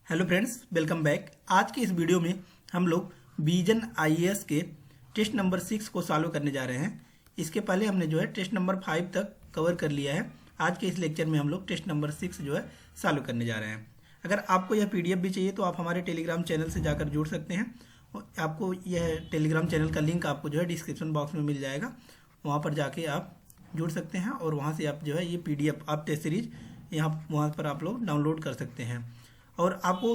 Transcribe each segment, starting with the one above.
Hello friends, welcome back. आज की इस वीडियो में हम लोग विजन आईएएस के टेस्ट नंबर 6 को सॉल्व करने जा रहे हैं। इसके पहले हमने जो है टेस्ट नंबर 5 तक कवर कर लिया है। आज के इस लेक्चर में हम लोग टेस्ट नंबर 6 जो है सॉल्व करने जा रहे हैं। अगर आपको यह पीडीएफ भी चाहिए तो आप हमारे टेलीग्राम चैनल से जाकर जुड़ सकते हैं। आपको यह टेलीग्राम चैनल का लिंक आपको जो है डिस्क्रिप्शन बॉक्स में मिल जाएगा। वहाँ पर जाके आप जुड़ सकते हैं और वहाँ से आप जो है ये पीडीएफ आप टेस्ट सीरीज वहाँ पर आप लोग डाउनलोड कर सकते हैं। और आपको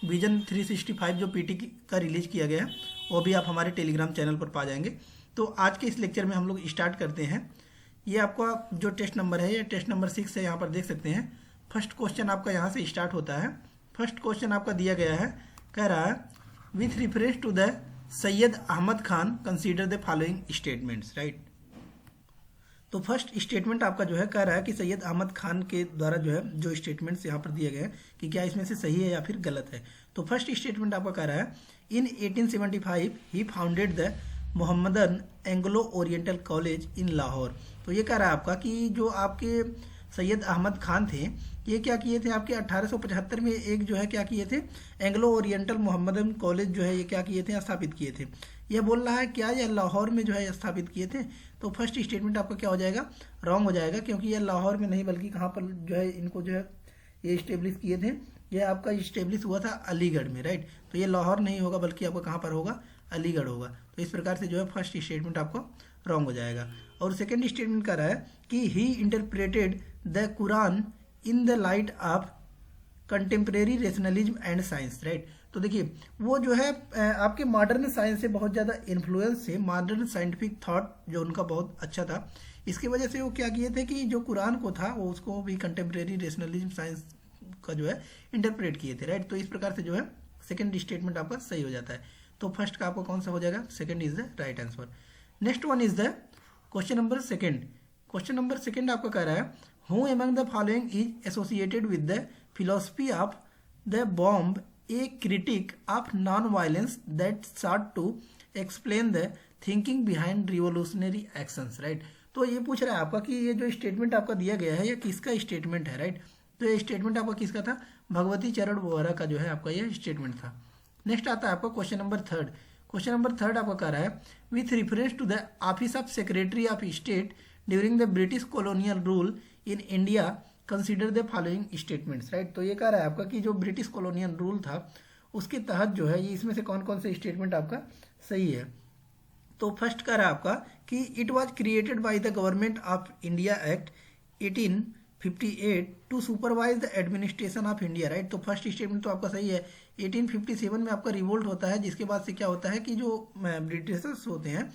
विजन 365 जो पीटी का रिलीज किया गया है वो भी आप हमारे टेलीग्राम चैनल पर पा जाएंगे। तो आज के इस लेक्चर में हम लोग स्टार्ट करते हैं। ये आपका जो टेस्ट नंबर है ये टेस्ट नंबर 6 है, यहाँ पर देख सकते हैं। फर्स्ट क्वेश्चन आपका यहाँ से स्टार्ट होता है। फर्स्ट क्वेश्चन आपका दिया गया है, कह रहा है with reference to the Syed Ahmad Khan consider the following statements, right. तो फर्स्ट स्टेटमेंट आपका जो है कह रहा है कि सैयद अहमद खान के द्वारा जो है जो स्टेटमेंट्स यहाँ पर दिए गए हैं कि क्या इसमें से सही है या फिर गलत है। तो फर्स्ट स्टेटमेंट आपका कह रहा है in 1875 he founded the Mohammedan Anglo Oriental College in Lahore. तो ये कह रहा है आपका कि जो आपके सैयद अहमद खान थे ये क्या किए थे, आपके 1875 में एक जो है क्या किए थे, एंग्लो ओरिएंटल मोहम्मदन कॉलेज जो है ये क्या किए थे, स्थापित किए थे। यह बोल रहा है क्या यह लाहौर में जो है स्थापित किए थे। तो फर्स्ट स्टेटमेंट आपका क्या हो जाएगा, रॉन्ग हो जाएगा, क्योंकि यह लाहौर में नहीं बल्कि कहाँ पर जो है इनको जो है ये इस्टेब्लिश किए थे। यह आपका इस्टेब्लिश हुआ था अलीगढ़ में, राइट। तो ये लाहौर नहीं होगा बल्कि आपका कहाँ पर होगा, अलीगढ़ होगा। तो इस प्रकार से जो है फर्स्ट स्टेटमेंट आपको रॉन्ग हो जाएगा। और सेकेंड स्टेटमेंट कह रहा है कि he interpreted the Quran in the light of contemporary rationalism and science, right. तो देखिए वो जो है आपके मॉडर्न साइंस से बहुत ज़्यादा इन्फ्लुएंस से, मॉडर्न साइंटिफिक थॉट जो उनका बहुत अच्छा था, इसकी वजह से वो क्या किए थे कि जो कुरान को था वो उसको भी कंटेम्प्रेरी रेशनलिज्म साइंस का जो है इंटरप्रेट किए थे, राइट। तो इस प्रकार से जो है सेकेंड स्टेटमेंट आपका सही हो जाता है। तो फर्स्ट का आपका कौन सा हो जाएगा, second is the right answer. Next one is the question number second. Question number second आपका कह रहा है who among the following is associated with the philosophy of the bomb a critique of non violence that sought to explain the thinking behind revolutionary actions, right. तो ये पूछ रहा है आपका कि ये जो स्टेटमेंट आपका दिया गया है ये किसका स्टेटमेंट है, राइट। तो ये स्टेटमेंट आपका किसका था, भगवती चरण वोहरा का जो है आपका ये स्टेटमेंट था। नेक्स्ट आता है आपका question number third. Question number third आपका कह रहा है with reference to the office of secretary of state during the British colonial rule in India consider the following statements, right. तो ये कह रहा है आपका कि जो ब्रिटिश कॉलोनियल रूल था उसके तहत जो है ये इसमें से कौन कौन से स्टेटमेंट आपका सही है। तो फर्स्ट कह रहा है आपका कि it was created by the government of India act 1858 to supervise the administration of India, right. तो फर्स्ट स्टेटमेंट तो आपका सही है। 1857 में आपका रिवोल्ट होता है, जिसके बाद से क्या होता है कि जो ब्रिटिशर्स होते हैं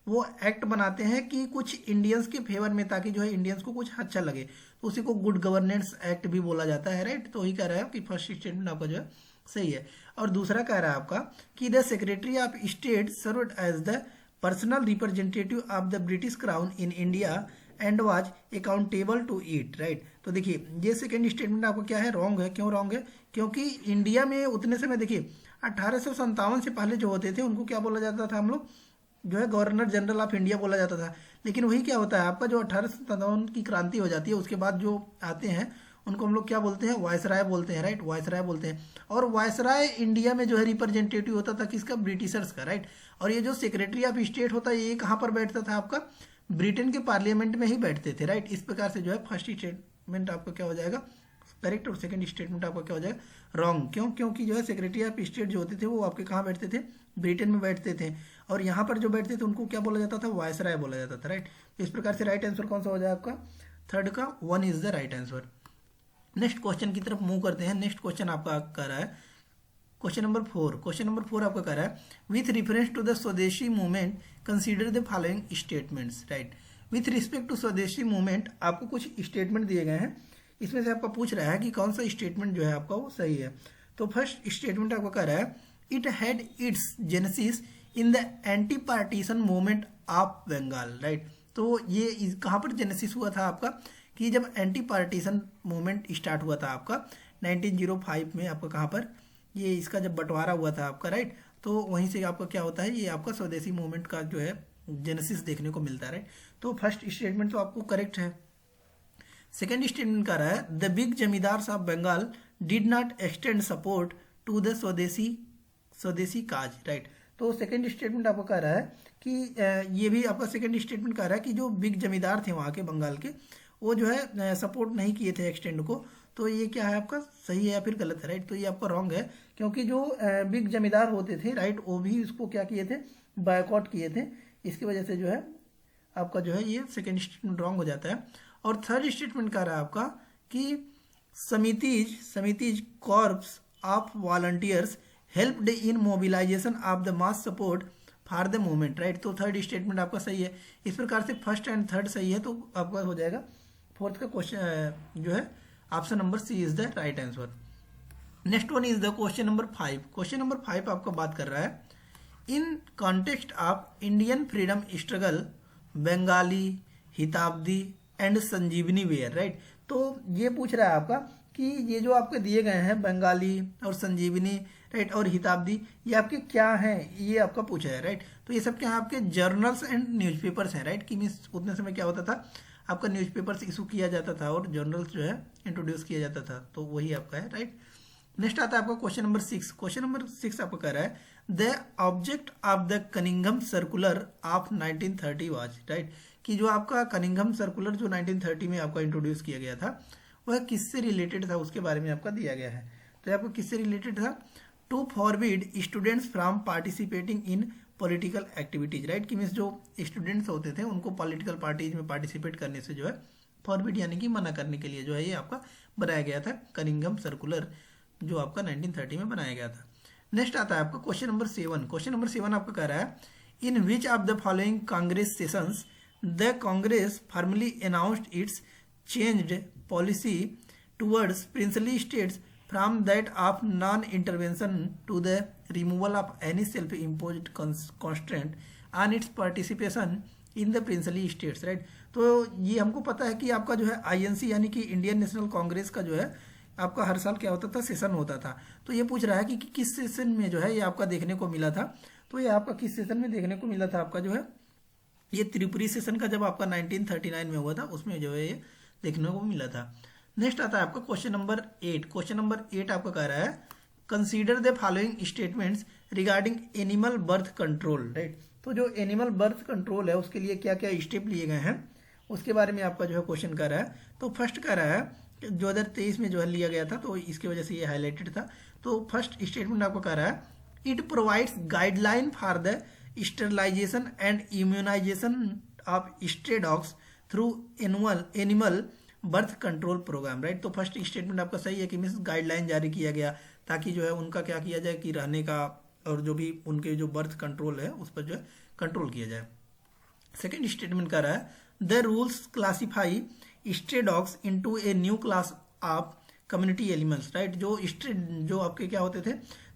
वो एक्ट बनाते हैं कि कुछ इंडियंस के फेवर में, ताकि जो है इंडियंस को कुछ अच्छा लगे, तो उसी को गुड गवर्नेंस एक्ट भी बोला जाता है, राइट। तो वही कह रहा है कि फर्स्ट स्टेटमेंट आपका जो है सही है। और दूसरा कह रहा है आपका कि the secretary of state served as the personal representative of the British crown in India and was accountable to it, right. तो देखिए ये सेकेंड स्टेटमेंट आपको क्या है, रॉन्ग है। क्यों रॉन्ग है, क्योंकि इंडिया में उतने समय देखिए 1857 से पहले जो होते थे उनको क्या बोला जाता था, हम लोग जो है गवर्नर जनरल ऑफ इंडिया बोला जाता था। लेकिन वही क्या होता है आपका जो 1857 की क्रांति हो जाती है उसके बाद जो आते हैं उनको हम लोग क्या बोलते हैं, वायसराय बोलते हैं, राइट। वायसराय बोलते हैं। और वायसराय इंडिया में जो है रिप्रेजेंटेटिव होता था किसका, ब्रिटिशर्स का, राइट। और ये जो सेक्रेटरी ऑफ स्टेट होता है ये कहाँ पर बैठता था आपका, ब्रिटेन के पार्लियामेंट में ही बैठते थे, राइट। इस प्रकार से जो है फर्स्ट स्टेटमेंट आपका क्या हो जाएगा, करेक्ट। और सेकंड स्टेटमेंट आपका क्या हो जाएगा, रॉन्ग। क्यों, क्योंकि जो है सेक्रेटरी ऑफ स्टेट जो होते थे वो आपके कहाँ बैठते थे, ब्रिटेन में बैठते थे। और यहाँ पर जो बैठते थे उनको क्या बोला जाता था, वायसराय बोला जाता था, राइट। इस प्रकार से राइट आंसर कौन सा हो जाएगा आपका, थर्ड का 1 is the right answer. Next question की तरफ मूव करते हैं। नेक्स्ट क्वेश्चन आपका कह रहा है क्वेश्चन नंबर 4। क्वेश्चन नंबर 4 आपका कह रहा है with reference to the Swadeshi movement consider the following statements, right. With respect to Swadeshi movement आपको कुछ स्टेटमेंट दिए गए हैं, इसमें से आपका पूछ रहा है कि कौन सा स्टेटमेंट जो है आपका वो सही है। तो फर्स्ट स्टेटमेंट आपका कह रहा है it had its genesis in the anti partition movement of Bengal, right. तो ये कहाँ पर जेनेसिस हुआ था आपका, कि जब एंटी पार्टीशन मूवमेंट स्टार्ट हुआ था आपका 1905 में, आपका कहाँ पर ये इसका जब बंटवारा हुआ था आपका, राइट। तो वहीं से आपका क्या होता है, ये आपका स्वदेशी मूवमेंट का जो है जेनेसिस देखने को मिलता है, राइट। तो फर्स्ट स्टेटमेंट तो आपको करेक्ट है। सेकेंड स्टेटमेंट कह रहा है the big zamindars of Bengal did not extend support to the Swadeshi cause, right. तो सेकेंड स्टेटमेंट आपको कह रहा है कि ये भी आपका सेकेंड स्टेटमेंट कह रहा है कि जो बिग जमींदार थे वहाँ के बंगाल के, वो जो है सपोर्ट नहीं किए थे एक्सटेंड को। तो ये क्या है आपका, सही है या फिर गलत है, राइट। तो ये आपका रॉन्ग है, क्योंकि जो बिग जमींदार होते थे, राइट, वो भी इसको क्या किए थे, बायकॉट किए थे। इसकी वजह से जो है आपका जो है ये सेकेंड स्टेटमेंट रॉन्ग हो जाता है। और थर्ड स्टेटमेंट कह रहा है आपका कि samitis corps of volunteers helped in mobilisation of the mass support for the movement, right. तो थर्ड स्टेटमेंट आपका सही है। इस प्रकार से फर्स्ट एंड थर्ड सही है, तो आपका हो जाएगा फोर्थ का क्वेश्चन जो है option number C is the right answer. Next one is the question number 5। Question number 5 आपका बात कर रहा है in context of Indian freedom struggle Bengali, Hitabadi and Sanjivani were, right. तो ये पूछ रहा है आपका कि ये जो आपके दिए गए हैं बंगाली और संजीवनी, राइट, और हिताब्दी, ये आपके क्या हैं, ये आपका पूछा है, राइट। तो ये सब क्या है, आपके जर्नल्स एंड न्यूज़पेपर्स हैं, राइट। कि मीन्स उतने समय क्या होता था, आपका न्यूज़पेपर्स इशू किया जाता था और जर्नल्स जो है इंट्रोड्यूस किया जाता था, तो वही आपका है, राइट। नेक्स्ट आता है आपका क्वेश्चन नंबर 6। क्वेश्चन नंबर 6 आपको कह रहा है the object of the Cunningham circular of 1930 was, right. कि जो आपका कनिंघम सर्कुलर जो 1930 में आपका इंट्रोड्यूस किया गया था, वह किससे रिलेटेड था, उसके बारे में आपका दिया गया है। तो ये आपको किससे रिलेटेड था, to forbid students from participating in political activities, right. कि मीन्स जो स्टूडेंट्स होते थे उनको पॉलिटिकल पार्टीज में पार्टिसिपेट करने से जो है फॉरबिड यानी कि मना करने के लिए जो है ये आपका बनाया गया था कनिंघम सर्कुलर, जो आपका 1930 में बनाया गया था। नेक्स्ट आता है आपका क्वेश्चन नंबर 7। क्वेश्चन नंबर 7 आपका कह रहा है in which of the following Congress sessions the Congress formally announced its changed policy towards princely states from that of non intervention to the removal of any self imposed constraint on its participation in the princely states, right. तो ये हमको पता है कि आपका जो है INC यानी कि इंडियन नेशनल कांग्रेस का जो है आपका हर साल क्या होता था, सेशन होता था। तो ये पूछ रहा है कि किस सेशन में जो है ये आपका देखने को मिला था। तो ये आपका किस सेशन में देखने को मिला था, आपका जो है ये त्रिपुरी सेशन का जब आपका 1939 में हुआ था, उसमें जो है ये देखने को मिला था। नेक्स्ट आता है आपका क्वेश्चन नंबर 8। क्वेश्चन नंबर 8 आपका कह रहा है consider the following statements regarding animal birth control, right. तो जो एनिमल बर्थ कंट्रोल है उसके लिए क्या क्या स्टेप लिए गए हैं उसके बारे में आपका जो है क्वेश्चन कर रहा है। तो फर्स्ट कह रहा है 2023 में जो है लिया गया था, तो इसकी वजह से ये हाईलाइटेड था। तो फर्स्ट स्टेटमेंट आपको कह रहा है it provides guideline for the sterilisation and immunisation of stray dogs through animal birth control programme, right. तो फर्स्ट स्टेटमेंट आपका सही है कि मीन्स गाइडलाइन जारी किया गया ताकि जो है उनका क्या किया जाए कि रहने का और जो भी उनके जो बर्थ कंट्रोल है उस पर जो है कंट्रोल किया जाए। सेकेंड स्टेटमेंट कह रहा है the rules classify stray dogs into a new class of community animals, right. जो स्ट्रे जो आपके क्या होते थे,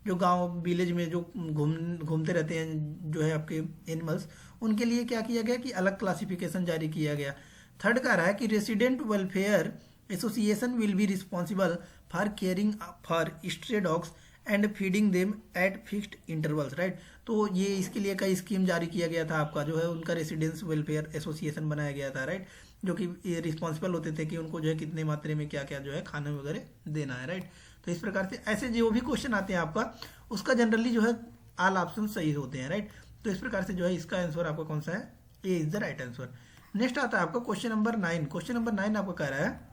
जो गांव विलेज में जो घूमते रहते हैं जो है आपके एनिमल्स, उनके लिए क्या किया गया कि अलग क्लासिफिकेशन जारी किया गया। थर्ड कह रहा है कि resident welfare association will be responsible for caring for stray dogs and feeding them at fixed intervals, right. तो ये इसके लिए कई स्कीम जारी किया गया था, आपका जो है उनका रेसिडेंस वेलफेयर एसोसिएशन बनाया गया था, राइट, जो कि रिस्पॉन्सिबल होते थे कि उनको जो है कितने मात्रा में क्या क्या जो है खाने वगैरह देना है, राइट। तो इस प्रकार से ऐसे जो भी क्वेश्चन आते हैं आपका उसका जनरली जो है ऑल ऑप्शन सही होते हैं, राइट। तो इस प्रकार से जो है इसका आंसर आपका कौन सा है, A is the right answer. Next आता है आपका क्वेश्चन नंबर 9। क्वेश्चन नंबर 9 आपको कह रहा है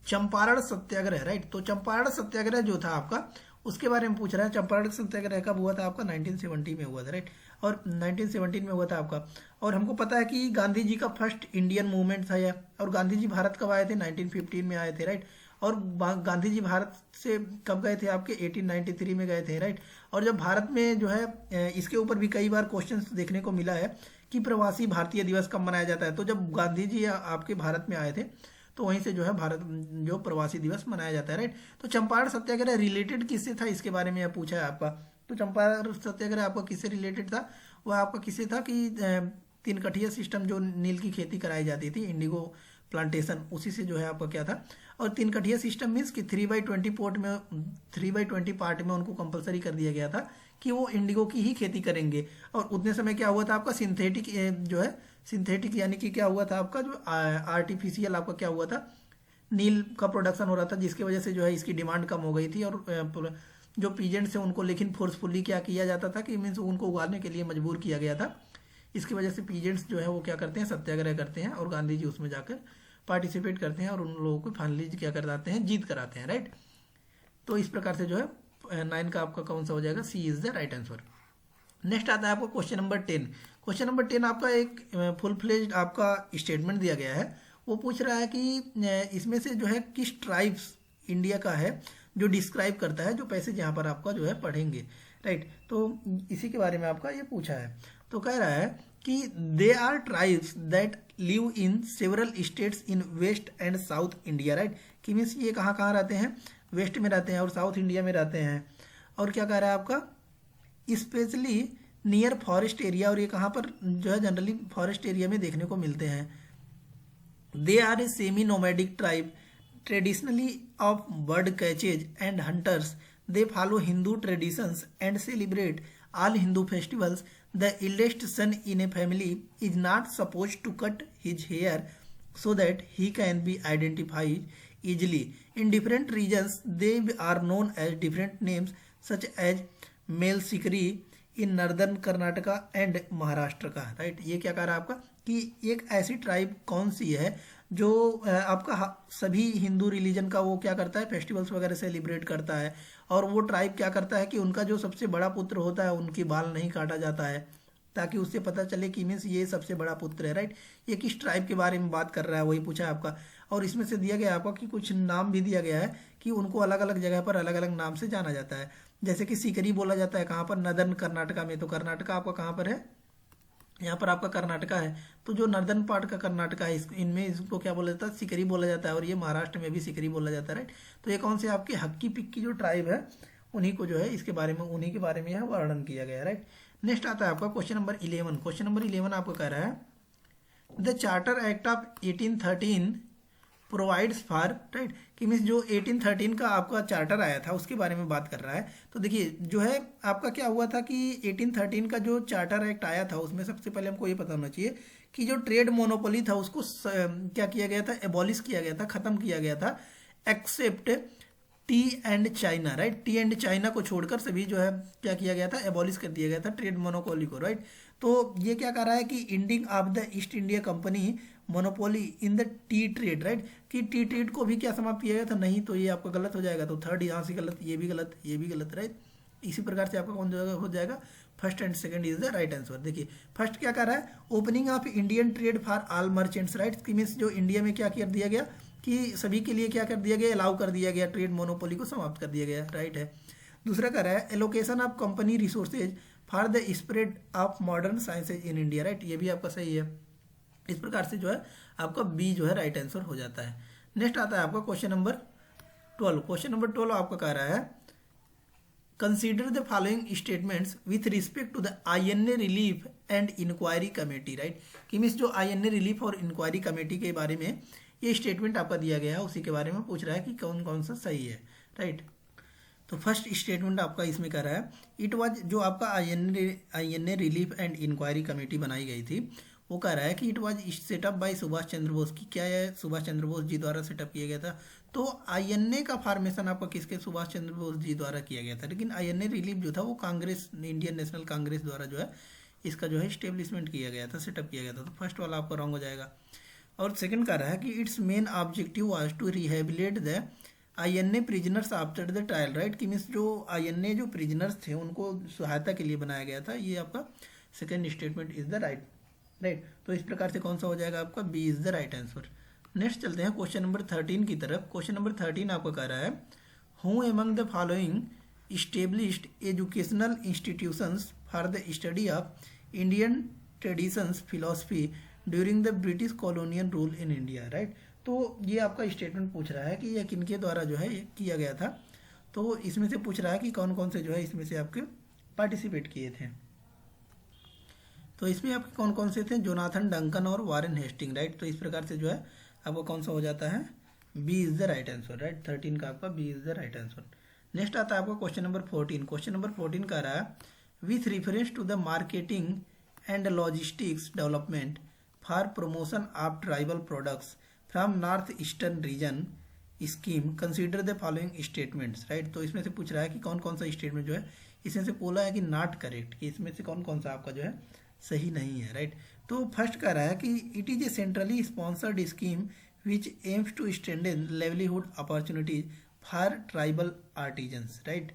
चंपारण सत्याग्रह, राइट। तो चंपारण सत्याग्रह जो था आपका उसके बारे में पूछ रहा है। चंपारण सत्याग्रह कब हुआ था आपका, 1970 में हुआ था, राइट। और 1917 में हुआ था आपका। और हमको पता है कि गांधी जी का फर्स्ट इंडियन मूवमेंट था यह, और गांधी जी भारत कब आए थे, 1915 में आए थे, राइट। और गांधी जी भारत से कब गए थे आपके 1893 में गए थे, राइट। और जब भारत में जो है इसके ऊपर भी कई बार क्वेश्चंस देखने को मिला है कि प्रवासी भारतीय दिवस कब मनाया जाता है। तो जब गांधी जी आपके भारत में आए थे तो वहीं से जो है भारत जो प्रवासी दिवस मनाया जाता है, राइट। तो चंपारण सत्याग्रह रिलेटेड किससे था, इसके बारे में यह पूछा है आपका। तो चंपारण सत्याग्रह आपका किससे रिलेटेड था, वह आपका किससे था कि 3 कठिया सिस्टम जो नील की खेती कराई जाती थी, इंडिगो प्लांटेशन, उसी से जो है आपका क्या था। और 3 कठिया सिस्टम मीन्स कि 3/20 पार्ट में उनको कंपलसरी कर दिया गया था कि वो इंडिगो की ही खेती करेंगे। और उतने समय क्या हुआ था आपका सिंथेटिक जो है सिंथेटिक यानी कि क्या हुआ था आपका, जो आर्टिफिशियल आपका क्या हुआ था, नील का प्रोडक्शन हो रहा था, जिसकी वजह से जो है इसकी डिमांड कम हो गई थी। और जो पीजेंट्स हैं उनको लेकिन फोर्सफुली क्या किया जाता था कि मीन्स उनको उगाने के लिए मजबूर किया गया था। इसकी वजह से पीजेंट्स जो है वो क्या करते हैं, सत्याग्रह करते हैं और गांधी जी उसमें जाकर पार्टिसिपेट करते हैं और उन लोगों को फाइनली क्या कराते हैं, जीत कराते हैं, राइट। तो इस प्रकार से जो है 9 का आपका कौन सा हो जाएगा, C is the right answer. Next आता है आपको क्वेश्चन नंबर 10। क्वेश्चन नंबर 10 आपका एक फुल फ्लेज्ड आपका स्टेटमेंट दिया गया है। वो पूछ रहा है कि इसमें से जो है किस ट्राइब्स इंडिया का है जो डिस्क्राइब करता है, जो पैसेज यहाँ पर आपका जो है पढ़ेंगे, राइट। तो इसी के बारे में आपका ये पूछा है। तो कह रहा है कि they are tribes that live in several states in west and south India, right. कि मीन्स ये कहाँ कहाँ रहते हैं, वेस्ट में रहते हैं और साउथ इंडिया में रहते हैं। और क्या कह रहा है आपका, स्पेशली नियर फॉरेस्ट एरिया, और ये कहाँ पर जो है जनरली फॉरेस्ट एरिया में देखने को मिलते हैं। They are a semi nomadic tribe traditionally of bird catches and hunters. They follow Hindu traditions and celebrate all Hindu festivals. The eldest son in a family is not supposed to cut his hair so that he can be identified easily. In different regions, they are known as different names, such as male sikri in northern Karnataka and Maharashtra का, right. ये क्या कह रहा है आपका कि एक ऐसी ट्राइब कौन सी है जो आपका सभी हिंदू रिलीजन का वो क्या करता है, फेस्टिवल्स वगैरह सेलिब्रेट करता है। और वो ट्राइब क्या करता है कि उनका जो सबसे बड़ा पुत्र होता है उनकी बाल नहीं काटा जाता है, ताकि उससे पता चले कि मीन्स ये सबसे बड़ा पुत्र है, राइट। ये किस ट्राइब के बारे में बात कर रहा है वही पूछा है आपका। और इसमें से दिया गया आपका कि कुछ नाम भी दिया गया है कि उनको अलग अलग जगह पर अलग अलग नाम से जाना जाता है। जैसे कि सिकरी बोला जाता है कहाँ पर, नदर्न कर्नाटका में। तो कर्नाटका आपका कहाँ पर है, यहाँ पर आपका कर्नाटका है। तो जो नर्दर्न पार्ट का कर्नाटका है इनमें इसको क्या बोला जाता है, सिकरी बोला जाता है। और ये महाराष्ट्र में भी सिकरी बोला जाता है, राइट। तो ये कौन से आपके हक्की पिक्की जो ट्राइब है उन्हीं को जो है इसके बारे में, उन्हीं के बारे में यह वर्णन किया गया है, राइट। नेक्स्ट आता है आपका क्वेश्चन नंबर 11। क्वेश्चन नंबर 11 आपको कह रहा है the charter act of 1813 provides for, right. कि मीन्स जो 1813 का आपका चार्टर आया था उसके बारे में बात कर रहा है। तो देखिए जो है आपका क्या हुआ था कि 1813 का जो चार्टर एक्ट आया था उसमें सबसे पहले हमको ये पता होना चाहिए कि जो ट्रेड मोनोपोली था उसको क्या किया गया था, एबॉलिश किया गया था, खत्म किया गया था, except tea and China, right. Tea and China को छोड़कर सभी जो है क्या किया गया था, एबॉलिश कर दिया गया था ट्रेड मोनोपोली को, राइट। तो ये क्या कर रहा है कि ending of the east India company monopoly in the T trade, right. कि टी ट्रेड को भी क्या समाप्त किया गया था, नहीं तो ये आपका गलत हो जाएगा। तो थर्ड यहाँ से गलत, ये भी गलत, ये भी गलत, राइट। इसी प्रकार से आपका कौन हो जाएगा, first and second is the right answer. देखिए फर्स्ट क्या कर रहा है, opening of Indian trade for all merchants, right. कि मीन्स जो इंडिया में क्या कर दिया गया कि सभी के लिए क्या कर दिया गया, अलाउ कर दिया गया, ट्रेड मोनोपोली को समाप्त कर दिया गया, राइट है। दूसरा कर रहा है allocation of company resources for the spread of modern sciences in India, right. ये भी आपका सही है। इस प्रकार से जो है आपका बी जो है राइट आंसर हो जाता है। नेक्स्ट आता है आपका क्वेश्चन नंबर 12। क्वेश्चन नंबर 12 आपका कह रहा है consider the following statements with respect to the INA relief and inquiry committee, right. कि मीन्स जो INA रिलीफ और इंक्वायरी कमेटी के बारे में ये स्टेटमेंट आपका दिया गया है उसी के बारे में पूछ रहा है कि कौन कौन सा सही है, राइट। तो फर्स्ट स्टेटमेंट आपका इसमें कह रहा है इट वाज, जो आपका INA relief and inquiry committee बनाई गई थी वो कह रहा है कि it was set up by Subhash Chandra Bose. की क्या है, सुभाष चंद्र बोस जी द्वारा सेटअप किया गया था। तो INA का फॉर्मेशन आपका किसके, सुभाष चंद्र बोस जी द्वारा किया गया था। लेकिन INA रिलीफ जो था वो कांग्रेस, इंडियन नेशनल कांग्रेस द्वारा जो है इसका जो है स्टेब्लिशमेंट किया गया था, सेटअप किया गया था। तो फर्स्ट वाला आपका रॉन्ग हो जाएगा। और सेकंड कह रहा है कि its main objective was to rehabilitate the INA prisoners after the trial, right. कि मीन्स जो INA जो प्रिजनर्स थे उनको सहायता के लिए बनाया गया था। ये आपका second statement is the right. तो इस प्रकार से कौन सा हो जाएगा आपका, B is the right answer. Next चलते हैं क्वेश्चन नंबर 13 की तरफ। क्वेश्चन नंबर 13 आपको कह रहा है who among the following established educational institutions for the study of Indian traditions philosophy during the British colonial rule in India, right. तो ये आपका स्टेटमेंट पूछ रहा है कि यह किनके द्वारा जो है किया गया था। तो इसमें से पूछ रहा है कि कौन कौन से जो है इसमें से आपके पार्टिसिपेट किए थे। तो इसमें आपके कौन कौन से थे, जोनाथन डंकन और वारेन हेस्टिंग, राइट। तो इस प्रकार से जो है आपका कौन सा हो जाता है, B is the right answer, right. 13 का आपका B is the right answer. Next आता है आपका क्वेश्चन नंबर 14। क्वेश्चन नंबर 14 कह रहा है with reference to the marketing and logistics development for promotion of tribal products from north eastern region scheme consider the following statements, right. तो इसमें से पूछ रहा है कि कौन कौन सा स्टेटमेंट जो है इसमें से बोला है कि नॉट करेक्ट, कि इसमें से कौन कौन सा आपका जो है सही नहीं है, राइट। तो फर्स्ट कह रहा है कि it is a centrally sponsored scheme which aims to strengthen livelihood opportunities for tribal artisans, right.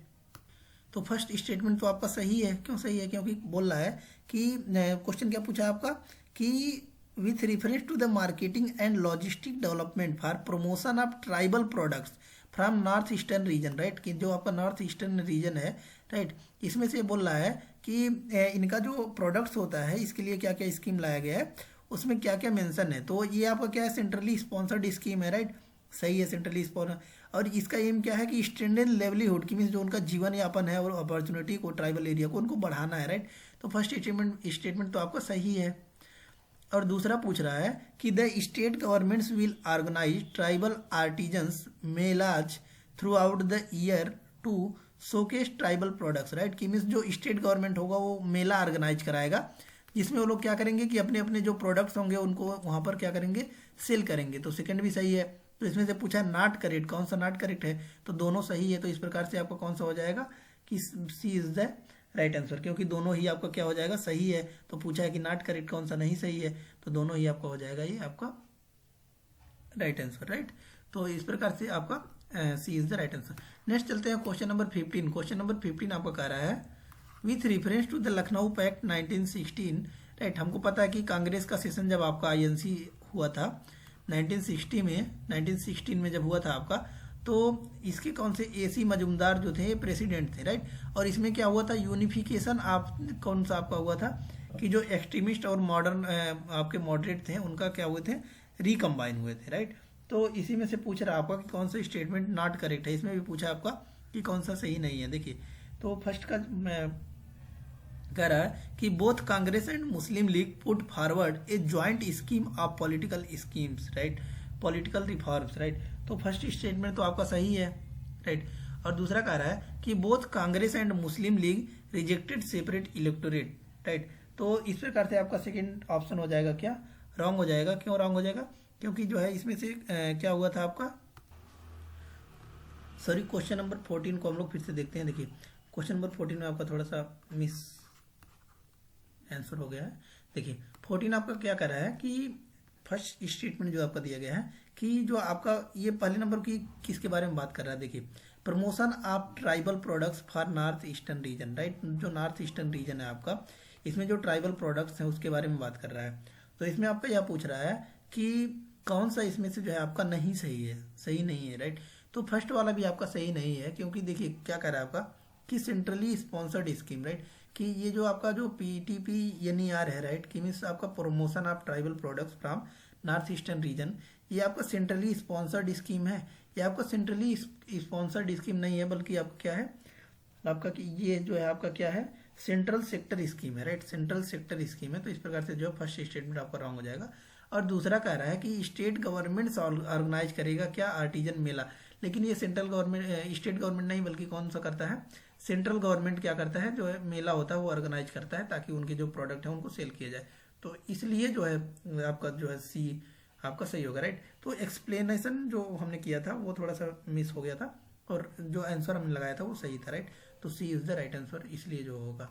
तो फर्स्ट स्टेटमेंट तो आपका सही है। क्यों सही है? क्योंकि बोल रहा है कि क्वेश्चन क्या पूछा आपका कि with reference to the marketing and logistic development for promotion of tribal products from north eastern region, right. कि जो आपका नॉर्थ ईस्टर्न रीजन है, राइट, इसमें से बोल रहा है कि इनका जो प्रोडक्ट्स होता है इसके लिए क्या क्या स्कीम लाया गया है, उसमें क्या क्या मेंशन है। तो ये आपका क्या है? सेंट्रली स्पॉन्सर्ड स्कीम है, राइट। सही है, सेंट्रली स्पॉन्सर्ड। और इसका एम क्या है कि स्टैंडर्ड लेवलीहुड की मीन्स जो उनका जीवन यापन है और अपॉर्चुनिटी को ट्राइबल एरिया को उनको बढ़ाना है, राइट। तो फर्स्ट स्टेटमेंट तो आपका सही है। और दूसरा पूछ रहा है कि the state governments will organise tribal artisans melas throughout the year to showcase tribal products, right. कि मीन्स जो स्टेट गवर्नमेंट होगा वो मेला ऑर्गेनाइज कराएगा जिसमें वो लोग क्या करेंगे कि अपने अपने जो प्रोडक्ट्स होंगे उनको वहाँ पर क्या करेंगे? सेल करेंगे। तो सेकंड भी सही है। तो इसमें से पूछा है नॉट करेक्ट, कौन सा नॉट करेक्ट है? तो दोनों सही है। तो इस प्रकार से आपका कौन सा हो जाएगा कि सी इज द राइट आंसर, क्योंकि दोनों ही आपका क्या हो जाएगा? सही है। तो पूछा है कि नॉट करेक्ट कौन सा नहीं सही है, तो दोनों ही आपका हो जाएगा ये आपका राइट आंसर, राइट। तो इस प्रकार से आपका C is the right answer. Next चलते हैं क्वेश्चन नंबर 15। क्वेश्चन नंबर 15 आपका कह रहा है with reference to the Lucknow pact 1916, right. हमको पता है कि कांग्रेस का सेशन जब आपका आईएनसी हुआ था 1916 में जब हुआ था आपका, तो इसके कौन से एसी मजूमदार जो थे प्रेसिडेंट थे, राइट। और इसमें क्या हुआ था? यूनिफिकेशन आप कौन सा आपका हुआ था कि जो एक्सट्रीमिस्ट और मॉडर्न आपके मॉडरेट थे उनका क्या हुए थे? रिकम्बाइन हुए थे, राइट। तो इसी में से पूछ रहा है आपका कि कौन सा स्टेटमेंट नॉट करेक्ट है। इसमें भी पूछा आपका कि कौन सा सही नहीं है। देखिए, तो फर्स्ट का कह रहा है कि both Congress and Muslim league put forward A joint scheme of political schemes, right, political reforms, right. तो फर्स्ट स्टेटमेंट तो आपका सही है, राइट। और दूसरा कह रहा है कि both Congress and Muslim league rejected separate electorate, right. तो इस प्रकार से आपका सेकेंड ऑप्शन हो जाएगा क्या? रॉन्ग हो जाएगा। क्यों रॉन्ग हो जाएगा? क्योंकि जो है इसमें से क्या हुआ था आपका, सॉरी, क्वेश्चन नंबर 14 को हम लोग फिर से देखते हैं। देखिए, क्वेश्चन नंबर 14 में आपका थोड़ा सा मिस आंसर हो गया है। देखिए 14 आपका क्या कर रहा है कि फर्स्ट स्टेटमेंट जो आपका दिया गया है कि जो आपका ये पहले नंबर की किसके बारे में बात कर रहा है? देखिए, promotion of tribal products for north eastern region, right. जो नॉर्थ ईस्टर्न रीजन है आपका, इसमें जो ट्राइबल प्रोडक्ट्स हैं उसके बारे में बात कर रहा है। तो इसमें आपका यह पूछ रहा है कि कौन सा इसमें से जो है आपका नहीं सही है, सही नहीं है, राइट। तो फर्स्ट वाला भी आपका सही नहीं है, क्योंकि देखिए क्या कर रहा है आपका कि सेंट्रली स्पॉन्सर्ड स्कीम, राइट। कि ये जो आपका जो PTPNER है, राइट, कि मीन्स आपका promotion of tribal products from north eastern reason, ये आपका सेंट्रली स्पॉन्सर्ड स्कीम है। ये आपका सेंट्रली स्पॉन्सर्ड स्कीम नहीं है, बल्कि आपका क्या है आपका कि ये जो है आपका क्या है? सेंट्रल सेक्टर स्कीम है, राइट। सेंट्रल सेक्टर स्कीम है। तो इस प्रकार से जो फर्स्ट स्टेटमेंट आपका रॉन्ग हो जाएगा। और दूसरा कह रहा है कि स्टेट गवर्नमेंट ऑर्गेनाइज करेगा क्या? आर्टिजन मेला। लेकिन ये सेंट्रल गवर्नमेंट, स्टेट गवर्नमेंट नहीं बल्कि कौन सा करता है? सेंट्रल गवर्नमेंट क्या करता है? जो है मेला होता है वो ऑर्गेनाइज करता है ताकि उनके जो प्रोडक्ट है उनको सेल किया जाए। तो इसलिए जो है आपका जो है सी आपका सही होगा, राइट। तो एक्सप्लेनेशन जो हमने किया था वो थोड़ा सा मिस हो गया था, और जो आंसर हमने लगाया था वो सही था, राइट। तो सी इज द राइट आंसर, इसलिए जो होगा।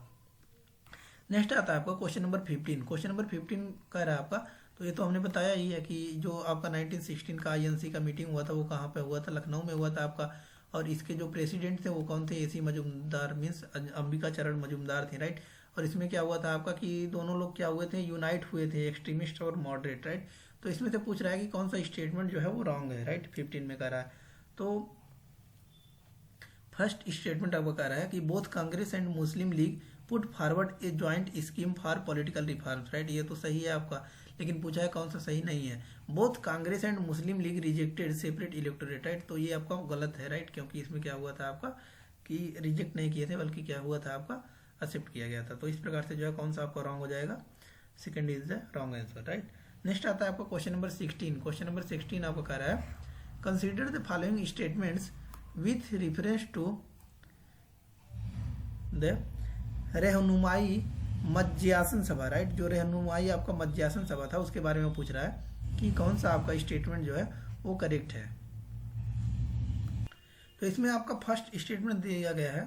नेक्स्ट आता है आपका क्वेश्चन नंबर 15। क्वेश्चन नंबर 15 कह रहा है आपका, तो ये तो हमने बताया ही है कि जो आपका 1916 का INC का मीटिंग हुआ था वो कहाँ पे हुआ था? लखनऊ में हुआ था आपका। और इसके जो प्रेसिडेंट थे वो कौन थे? एसी मजूमदार मीन्स अंबिका चरण मजूमदार थे, राइट। और इसमें क्या हुआ था आपका कि दोनों लोग क्या हुए थे? यूनाइट हुए थे, एक्सट्रीमिस्ट और मॉडरेट, राइट। तो इसमें से पूछ रहा है कि कौन सा स्टेटमेंट जो है वो रॉन्ग है, राइट। 15 में कह रहा है। तो फर्स्ट स्टेटमेंट आपको कह रहा है कि both Congress and Muslim league put forward A joint scheme for political reforms, right. ये तो सही है आपका, लेकिन पूछा है कौन सा सही नहीं है? Both Congress and Muslim league rejected separate electorate, right. तो ये आपका गलत है, राइट, क्योंकि इसमें क्या हुआ था आपका कि रिजेक्ट नहीं किए थे बल्कि क्या हुआ था आपका एक्सेप्ट किया गया था। तो इस प्रकार से जो है कौन सा आपका रॉन्ग हो जाएगा? Second is the wrong answer, right. Next आता है आपका क्वेश्चन नंबर 16। क्वेश्चन नंबर 16 आपका कह रहा है consider the following statements with reference to the Rahnumai Mazdayasnan सभा, राइट, जो रहनुमाई आपका मज्जासन सभा था उसके बारे में पूछ रहा है कि कौन सा आपका स्टेटमेंट जो है वो करेक्ट है। तो इसमें आपका फर्स्ट स्टेटमेंट दिया गया है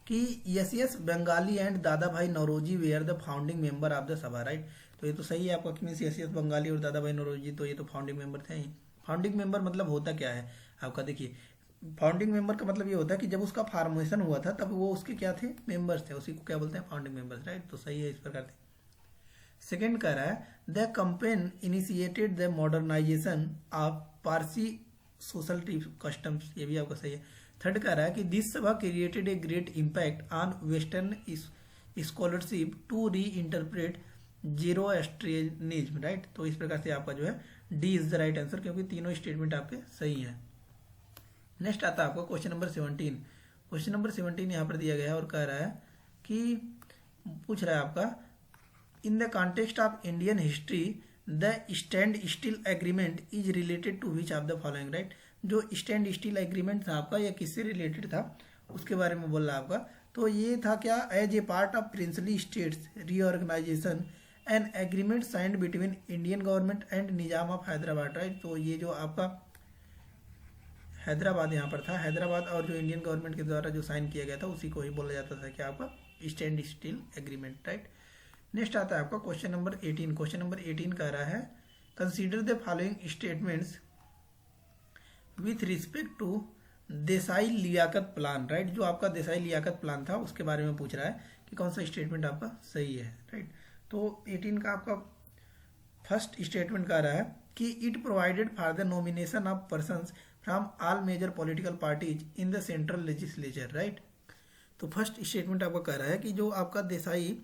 कि S Bengali and Dadabhai Naoroji were the founding member of the Sabha, right. तो ये तो सही है आपका कि मीन्स एस बंगाली और दादा भाई नौरोजी तो ये तो फाउंडिंग मेंबर थे ही। फाउंडिंग मेंबर मतलब होता क्या है आपका, देखिए फाउंडिंग मेंबर का मतलब ये होता है कि जब उसका फॉर्मेशन हुआ था तब वो उसके क्या थे, मेंबर्स थे, उसी को क्या बोलते हैं, फाउंडिंग मेंबर्स, राइट। तो सही है इस प्रकार से। सेकेंड कह रहा है the campaign initiated the modernisation of Parsi social customs, ये भी आपका सही है। थर्ड कह रहा है कि this sabha created a great impact on western scholarship to reinterpret Zoroastrianism, right. तो इस प्रकार से आपका जो है D is the right answer, क्योंकि तीनों स्टेटमेंट आपके सही हैं। नेक्स्ट आता है आपका क्वेश्चन नंबर 17। क्वेश्चन नंबर 17 यहाँ पर दिया गया है और कह रहा है कि पूछ रहा है आपका in the context of Indian history the standstill agreement is related to which of the following, right. जो स्टैंड स्टील एग्रीमेंट था आपका, यह किससे रिलेटेड था उसके बारे में बोल रहा है आपका। तो ये था क्या, as a part of princely states reorganisation an agreement signed between Indian government and Nizam of Hyderabad, right. तो ये जो आपका हैदराबाद यहाँ पर था, हैदराबाद और जो इंडियन गवर्नमेंट के द्वारा जो साइन किया गया था उसी को ही बोला जाता था कि आपका stand steel agreement, right. Next आता है आपका क्वेश्चन नंबर 18। क्वेश्चन नंबर 18 कह रहा है consider the following statements with respect to Desai Liaquat plan, right. जो आपका देसाई लियाकत प्लान था उसके बारे में पूछ रहा है कि कौन सा स्टेटमेंट आपका सही है, राइट। तो 18 का आपका फर्स्ट स्टेटमेंट कह रहा है कि it provided for the nomination of persons from all major political parties in the central legislature, right. तो फर्स्ट स्टेटमेंट आपका कह रहा है कि जो आपका देसाई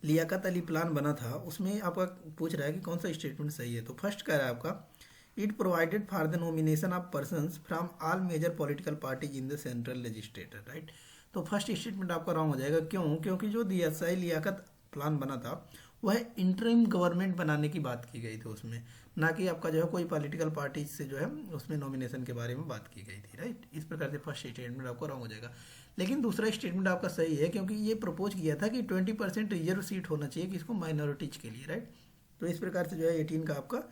लियाकत अली प्लान बना था उसमें आपका पूछ रहा है कि कौन सा स्टेटमेंट सही है। तो फर्स्ट कह रहा है आपका it provided for the nomination of persons from all major political parties in the central legislature, right. तो फर्स्ट स्टेटमेंट आपका रॉन्ग हो जाएगा, क्यों, क्योंकि जो देसाई लियाकत प्लान बना था वह इंटरिम गवर्नमेंट बनाने की बात की गई थी उसमें, ना कि आपका जो है कोई पॉलिटिकल पार्टी से जो है उसमें नॉमिनेशन के बारे में बात की गई थी, राइट। इस प्रकार से फर्स्ट स्टेटमेंट आपका रॉन्ग हो जाएगा। लेकिन दूसरा स्टेटमेंट आपका सही है, क्योंकि ये प्रपोज किया था कि 20% रिजर्व सीट होना चाहिए किसको, माइनॉरिटीज के लिए, राइट। तो इस प्रकार से जो है 18 का आपका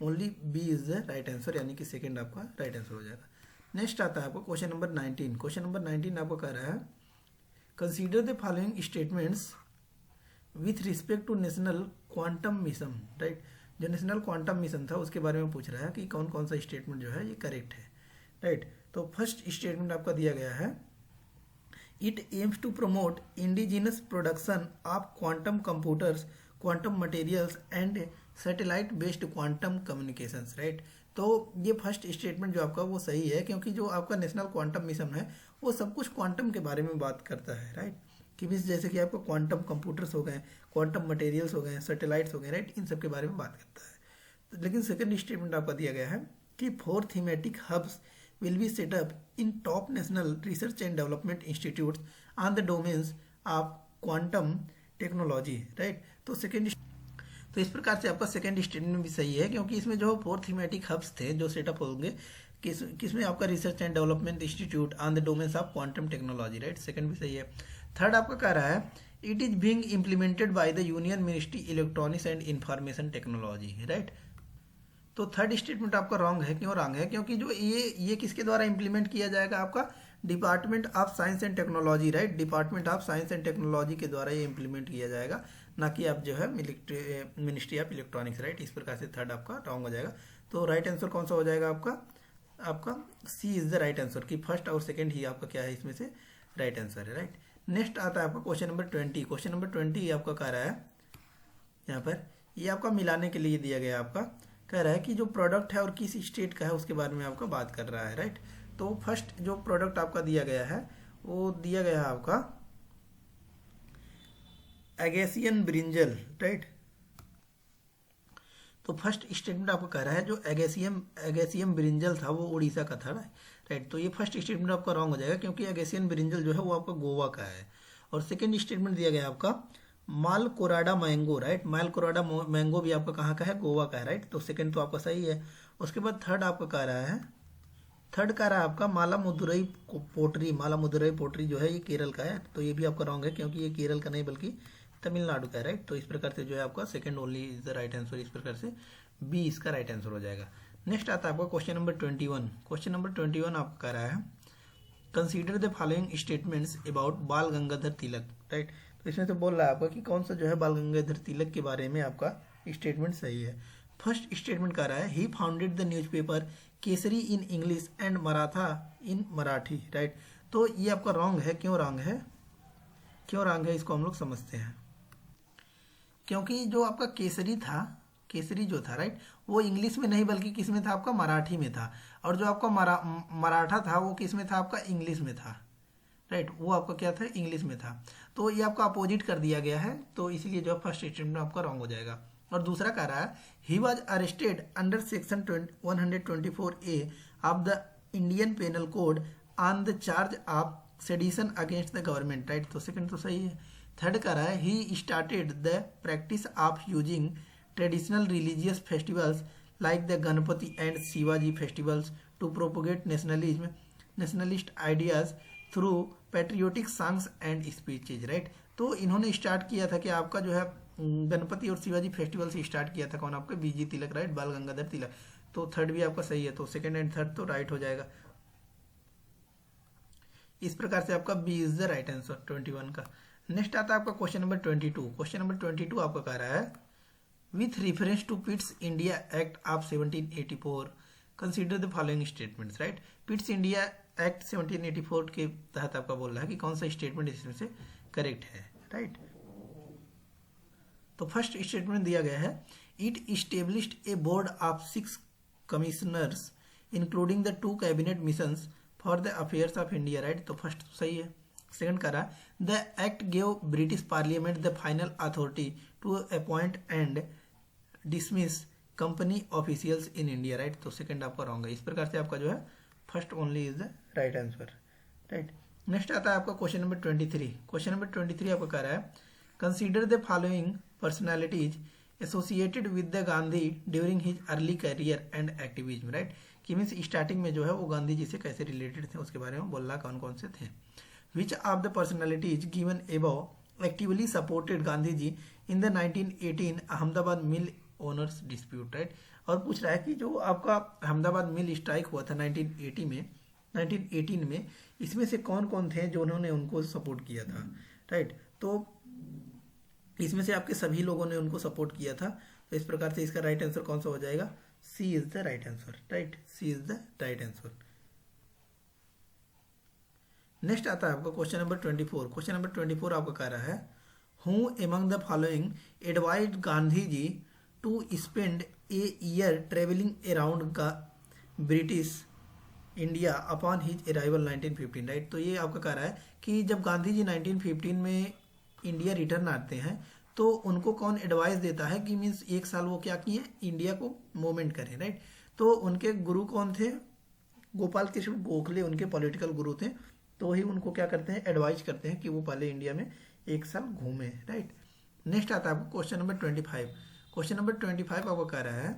only B is the right answer, यानी कि सेकेंड आपका राइट आंसर हो जाएगा। नेक्स्ट आता है आपको क्वेश्चन नंबर 19। क्वेश्चन नंबर 19 आपको कह रहा है consider the following statements with respect to national quantum mission, right. जो नेशनल क्वांटम मिशन था उसके बारे में पूछ रहा है कि कौन कौन सा स्टेटमेंट जो है ये करेक्ट है, राइट। तो फर्स्ट स्टेटमेंट आपका दिया गया है it aims to promote indigenous production of quantum computers, quantum materials and satellite based quantum communications, right. तो ये फर्स्ट स्टेटमेंट जो आपका वो सही है, क्योंकि जो आपका नेशनल क्वांटम मिशन है वो सब कुछ क्वांटम के बारे में बात करता है, राइट। कि मीन्स जैसे कि आपको क्वांटम कंप्यूटर्स हो गए, क्वांटम मटेरियल्स हो गए, सैटेलाइट्स हो गए, राइट, इन सब के बारे में बात करता है। लेकिन सेकंड स्टेटमेंट आपका दिया गया है कि 4 thematic hubs will be set up in top national research and development institutes on the domains of quantum technology, right। तो सेकेंड, तो इस प्रकार से आपका सेकेंड स्टेटमेंट भी सही है, क्योंकि इसमें जो 4 थीमेटिक हब्स थे जो सेटअप होंगे किसमें आपका research and development institute on the domains of quantum technology, right. Second भी सही है। थर्ड आपका कह रहा है it is being implemented by the union ministry electronics and information technology, right. तो थर्ड स्टेटमेंट आपका रॉन्ग है, क्यों रॉन्ग है, क्योंकि जो ये किसके द्वारा इंप्लीमेंट किया जाएगा, आपका department of science and technology, right. Department of science and technology के द्वारा ये इंप्लीमेंट किया जाएगा, ना कि आप जो है मिनिस्ट्री ऑफ इलेक्ट्रॉनिक्स, राइट। इस प्रकार से थर्ड आपका रॉन्ग हो जाएगा। तो राइट आंसर कौन सा हो जाएगा आपका C is the right answer, कि फर्स्ट और सेकेंड ही आपका क्या है इसमें से राइट आंसर है, राइट। नेक्स्ट आता है आपका क्वेश्चन नंबर 20। क्वेश्चन नंबर 20 आपका कह रहा है यहाँ पर ये आपका मिलाने के लिए दिया गया, आपका कह रहा है कि जो प्रोडक्ट है और किस स्टेट का है उसके बारे में आपका बात कर रहा है, राइट। तो फर्स्ट जो प्रोडक्ट आपका दिया गया है वो दिया गया है आपका एगेसियन ब्रिंजल, राइट। तो फर्स्ट स्टेटमेंट आपको कह रहा है जो एगेसियम ब्रिंजल था वो उड़ीसा का था, राइट। तो ये फर्स्ट स्टेटमेंट आपका रॉन्ग हो जाएगा, क्योंकि एगेसियन ब्रिंजल जो है वो आपका गोवा का है। और सेकेंड स्टेटमेंट दिया गया आपका मालकोराडा मैंगो, राइट। मालकोराडा मैंगो भी आपका कहाँ का है, गोवा का है, राइट। तो सेकंड तो आपका सही है। उसके बाद थर्ड आपका कह रहा है आपका मालामुदुरई पोट्री जो है ये केरल का है। तो ये भी आपका रॉन्ग है, क्योंकि ये केरल का नहीं बल्कि तमिलनाडु का, राइट। तो इस प्रकार से जो है आपका second only is the right answer, इस प्रकार से बी इसका राइट आंसर हो जाएगा। नेक्स्ट आता है आपका क्वेश्चन नंबर 21। क्वेश्चन नंबर 21 आपका कह रहा है consider the following statements about बाल गंगाधर तिलक, राइट। तो इसमें से बोल रहा है आपका कि कौन सा जो है बाल गंगाधर तिलक के बारे में आपका स्टेटमेंट सही है। फर्स्ट स्टेटमेंट कह रहा है he founded the newspaper Kesari in English and Maratha in Marathi, right. तो ये आपका रॉन्ग है। क्यों रॉन्ग है, क्यों रॉन्ग है, इसको हम लोग समझते हैं। क्योंकि जो आपका केसरी था, केसरी जो था, राइट, वो इंग्लिश में नहीं बल्कि किस में था, आपका मराठी में था। और जो आपका मराठा था वो किस में था, आपका इंग्लिश में था, राइट। वो आपका क्या था, इंग्लिश में था। तो ये आपका अपोजिट कर दिया गया है, तो इसीलिए जो फर्स्ट स्टेटमेंट आपका रॉन्ग हो जाएगा। और दूसरा कह रहा है he was arrested under section 124A of the Indian penal code on the charge of sedition against the government, right. तो सेकंड तो सही है। थर्ड कह रहा है he started the practice of using traditional religious festivals like the Ganpati and Shivaji festivals to propogate nationalism nationalist ideas through patriotic songs and speeches, right. तो इन्होंने start किया था कि आपका जो है गणपति और शिवाजी फेस्टिवल से स्टार्ट किया था, कौन, आपका बीजी तिलक, राइट, बाल गंगाधर तिलक। तो थर्ड भी आपका सही है, तो सेकंड एंड थर्ड तो राइट हो जाएगा। इस प्रकार से आपका B is the right answer 21 का। नेक्स्ट आता है आपका क्वेश्चन नंबर 22। क्वेश्चन नंबर 22 आपका कह रहा है with reference to Pitt's India act of 1784 consider the following statements, right. Pitt's India act 1784 के तहत आपका बोल रहा है कि कौन सा स्टेटमेंट इसमें से करेक्ट है, राइट। तो फर्स्ट स्टेटमेंट दिया गया है it established a board of 6 commissioners including the 2 cabinet missions for the affairs of India, right. तो फर्स्ट सही है। सेकंड कह रहा the act give British parliament the final authority to appoint and dismiss company officials in India, right. तो second आपका wrong है। इस प्रकार से आपका जो है first only is the right answer, right. Next आता है आपका क्वेश्चन नंबर 23। क्वेश्चन नंबर 23 आपका कह रहा है consider the following personalities associated with the Gandhi during his early career and activism, right. कि मीन्स स्टार्टिंग में जो है वो गांधी जी से कैसे रिलेटेड थे उसके बारे में बोल रहा कौन कौन से थे। Which of the personalities given above actively supported Gandhi ji in the 1918 Ahmedabad mill owners dispute, right. और पूछ रहा है कि जो आपका अहमदाबाद मिल स्ट्राइक हुआ था 1918 में इसमें से कौन कौन थे जो उन्होंने उनको सपोर्ट किया था, राइट। तो इसमें से आपके सभी लोगों ने उनको सपोर्ट किया था। तो इस प्रकार से इसका राइट आंसर कौन सा हो जाएगा, C is the right answer, right. C is the right answer. Next आता है आपका क्वेश्चन नंबर 24। क्वेश्चन नंबर 24 आपका कह रहा है who among the following advised Gandhi ji to spend a year travelling around का British India upon his arrival 1915, right. तो ये आपका कह रहा है कि जब गांधी जी 1915 में इंडिया रिटर्न आते हैं तो उनको कौन एडवाइस देता है कि मीन्स एक साल वो क्या किए, इंडिया को मूवमेंट करें, राइट। तो उनके गुरु कौन थे, गोपाल कृष्ण गोखले उनके पॉलिटिकल गुरु थे। तो ही उनको क्या करते हैं, एडवाइज करते हैं कि वो पहले इंडिया में एक साल घूमे, राइट। नेक्स्ट आता है आपको क्वेश्चन नंबर 25। क्वेश्चन नंबर 25 आपको कह रहा है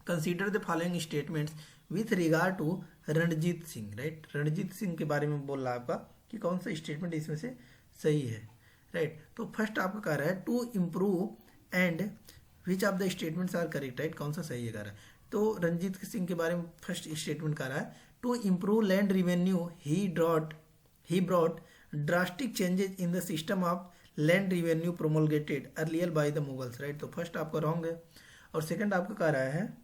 consider the following statements with regard to Ranjit Singh, right. Ranjit Singh के बारे में बोल रहा है आपका कि कौन सा स्टेटमेंट इसमें से सही है, राइट। तो फर्स्ट आपका कह रहा है to improve and which of the statements are correct, right. कौन सा सही है कह रहा है। तो रणजीत सिंह के बारे में फर्स्ट स्टेटमेंट कह रहा है to improve land revenue he brought drastic changes in the system of land revenue promulgated earlier by the Mughals, right. तो फर्स्ट आपका रॉन्ग है। और सेकंड आपका कह रहा है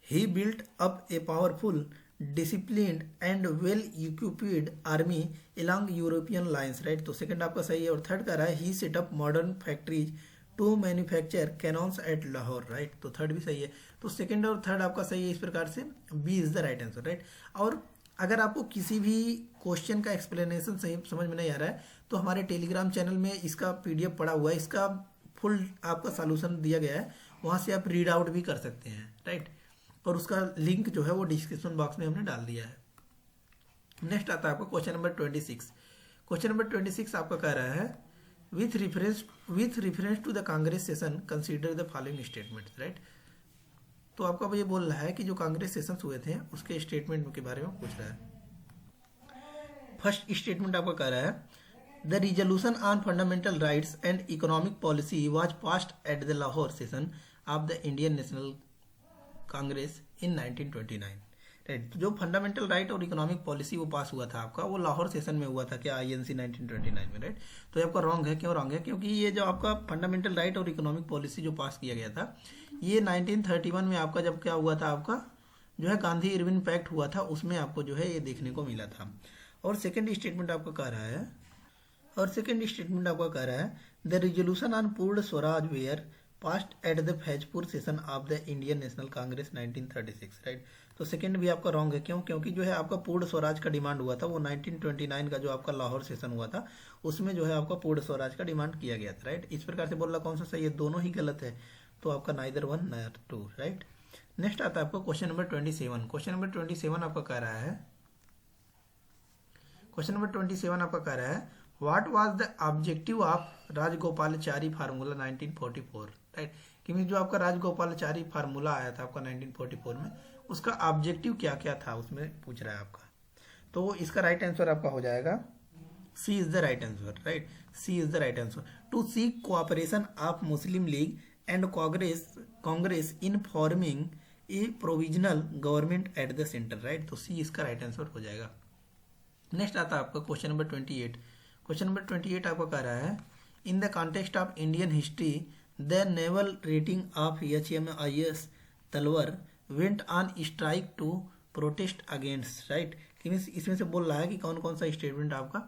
he built up a powerful disciplined and well equipped army along European lines, right. तो second आपका सही है। और थर्ड कह रहा है he set up modern factories to manufacture cannons at Lahore, right. तो थर्ड भी सही है। तो सेकंड और थर्ड आपका सही है। इस प्रकार से B is the right answer, right. और अगर आपको किसी भी क्वेश्चन का एक्सप्लेनेशन सही समझ में नहीं आ रहा है तो हमारे टेलीग्राम चैनल में इसका PDF पड़ा हुआ है, इसका फुल आपका सॉल्यूशन दिया गया है, वहाँ से आप रीड आउट भी कर सकते हैं, राइट। और उसका लिंक जो है वो डिस्क्रिप्शन बॉक्स में हमने डाल दिया है। नेक्स्ट आता है आपका क्वेश्चन नंबर 26। क्वेश्चन नंबर 26 आपका कह रहा है with reference to the Congress session consider the following statements, right. तो आपका ये बोल रहा है कि जो कांग्रेस सेशंस हुए थे उसके स्टेटमेंट के बारे में पूछ रहा है। फर्स्ट स्टेटमेंट आपका कह रहा है the resolution on fundamental rights and economic policy was passed at the Lahore session of the Indian National Congress in 1929। Right, तो जो फंडामेंटल राइट और इकोनॉमिक पॉलिसी वो पास हुआ था आपका, वो लाहौर सेशन में हुआ था क्या, आईएनसी 1929 में। राइट, तो ये आपका रॉन्ग है। क्यों रॉन्ग है? क्योंकि ये जो आपका फंडामेंटल राइट और इकोनॉमिक पॉलिसी जो पास किया गया था, ये 1931 में आपका जब क्या हुआ था, आपका जो है गांधी इरविन पैक्ट हुआ था, उसमें आपको जो है ये देखने को मिला था। और सेकेंड स्टेटमेंट आपका कह रहा है, the resolution on Purna Swaraj were passed at the Faizpur session of the Indian National Congress 1936। Right, तो सेकंड भी आपका रॉन्ग है। क्यों? क्योंकि जो है आपका पूर्ण स्वराज का डिमांड हुआ था, वो 1929 का जो आपका लाहौर सेशन हुआ था, उसमें जो है आपका पूर्ण स्वराज का डिमांड किया गया था। राइट, इस प्रकार से बोल रहा कौन सा सही है, दोनों ही गलत है, तो आपका नाइदर 1 नाइदर 2। राइट, नेक्स्ट आता है आपको क्वेश्चन नंबर 27। क्वेश्चन नंबर 27 आपका कह रहा है, what was the objective of Rajagopalachari formula 1944। Right, कि जो आपका राजगोपालाचारी फार्मूला आया था आपका 1944 में, उसका ऑब्जेक्टिव क्या क्या था, उसमें पूछ रहा है आपका। तो इसका राइट आंसर आपका हो जाएगा C is the right answer. Right, C is the right answer, to seek cooperation of Muslim League and Congress in forming a provisional government at the centre. Right, तो सी इसका राइट आंसर हो जाएगा। नेक्स्ट आता है आपका क्वेश्चन नंबर 28। क्वेश्चन नंबर 28 आपका कह रहा है, in the context of Indian history the naval rating of HMIS Talwar went on strike to protest against. Right, इसमें से बोल रहा है कि कौन कौन सा स्टेटमेंट आपका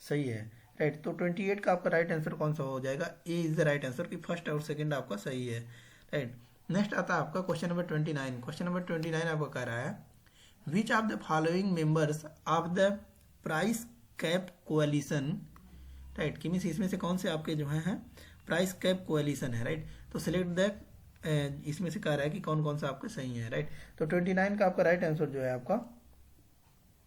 सही है। राइट, तो 28 का आपका राइट आंसर कौन सा हो जाएगा, ए इज द राइट आंसर, कि फर्स्ट और सेकंड आपका सही है। राइट, नेक्स्ट आता है आपका क्वेश्चन नंबर 29। क्वेश्चन नंबर 29 आपका कह रहा है, विच of the following members of the price cap coalition. Right, कि इसमें से कौन से आपके जो हैं प्राइस कैप कोएलिशन है। राइट, तो सिलेक्ट द, इसमें से कह रहा है कि कौन कौन सा आपके सही है। राइट, तो 29 का आपका राइट आंसर जो है आपका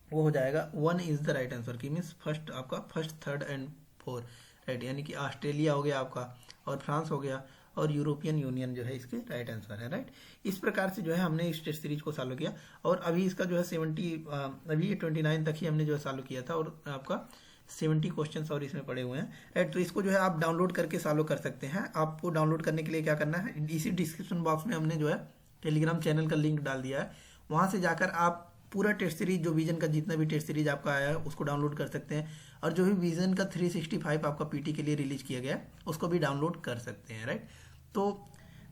वो हो जाएगा 1 इज द राइट आंसर, कि मीन्स फर्स्ट आपका फर्स्ट, थर्ड एंड 4। राइट, यानी कि ऑस्ट्रेलिया हो गया आपका, और फ्रांस हो गया, और यूरोपियन यूनियन जो है इसके राइट आंसर है। राइट, इस प्रकार से जो है हमने इस टेस्ट सीरीज को सॉल्व किया, और अभी इसका जो है 70 अभी ये 29 तक ही हमने जो है सॉल्व किया था, और आपका 70 क्वेश्चंस और इसमें पड़े हुए हैं। राइट, तो इसको जो है आप डाउनलोड करके सॉल्व कर सकते हैं। आपको डाउनलोड करने के लिए क्या करना है, इसी डिस्क्रिप्शन बॉक्स में हमने जो है टेलीग्राम चैनल का लिंक डाल दिया है, वहां से जाकर आप पूरा टेस्ट सीरीज, जो विजन का जितना भी टेस्ट सीरीज आपका आया है उसको डाउनलोड कर सकते हैं, और जो भी विजन का 365 आपका पीटी के लिए रिलीज किया गया है उसको भी डाउनलोड कर सकते हैं। राइट, तो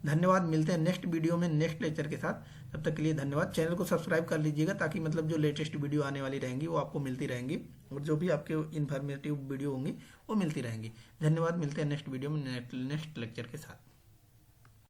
धन्यवाद, मिलते हैं नेक्स्ट वीडियो में नेक्स्ट लेक्चर के साथ। तब तक के लिए धन्यवाद। चैनल को सब्सक्राइब कर लीजिएगा, ताकि मतलब जो लेटेस्ट वीडियो आने वाली रहेंगी वो आपको मिलती रहेंगी, और जो भी आपके इन्फॉर्मेटिव वीडियो होंगी वो मिलती रहेंगी। धन्यवाद, मिलते हैं नेक्स्ट वीडियो में नेक्स्ट लेक्चर के साथ।